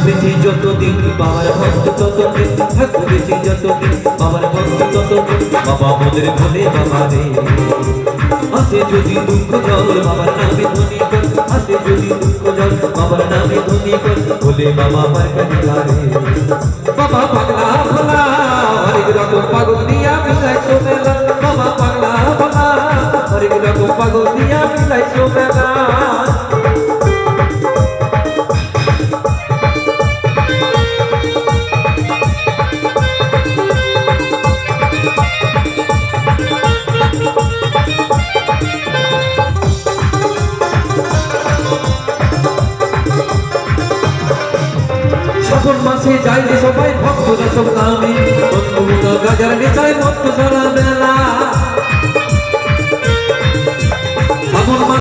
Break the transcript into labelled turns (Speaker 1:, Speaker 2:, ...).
Speaker 1: বেঁচে যতদিন বাবার ভক্ত ততদিন, থাকবো বেঁচে যতদিন বাবার ভক্ত ততদিন। বাবা মোদের ভোলে বাবা রে, আসে যদি দুঃখ জল বাবার নামে ধ্বনি কর, আসে যদি দুঃখ জল বাবার নামে ধ্বনি কর। ভোলে বাবা আমার কাছে বাবা পাগলা ভোলা, হরেক রকম পাগল দিয়া মিলাইছো মেলা। বাবা পাগলা ভোলা, হরেক রকম পাগল দিয়া মিলাইছো মেলা। শ্রাবণ মাসে যাই যে সবাই ভক্তরা সব নামে,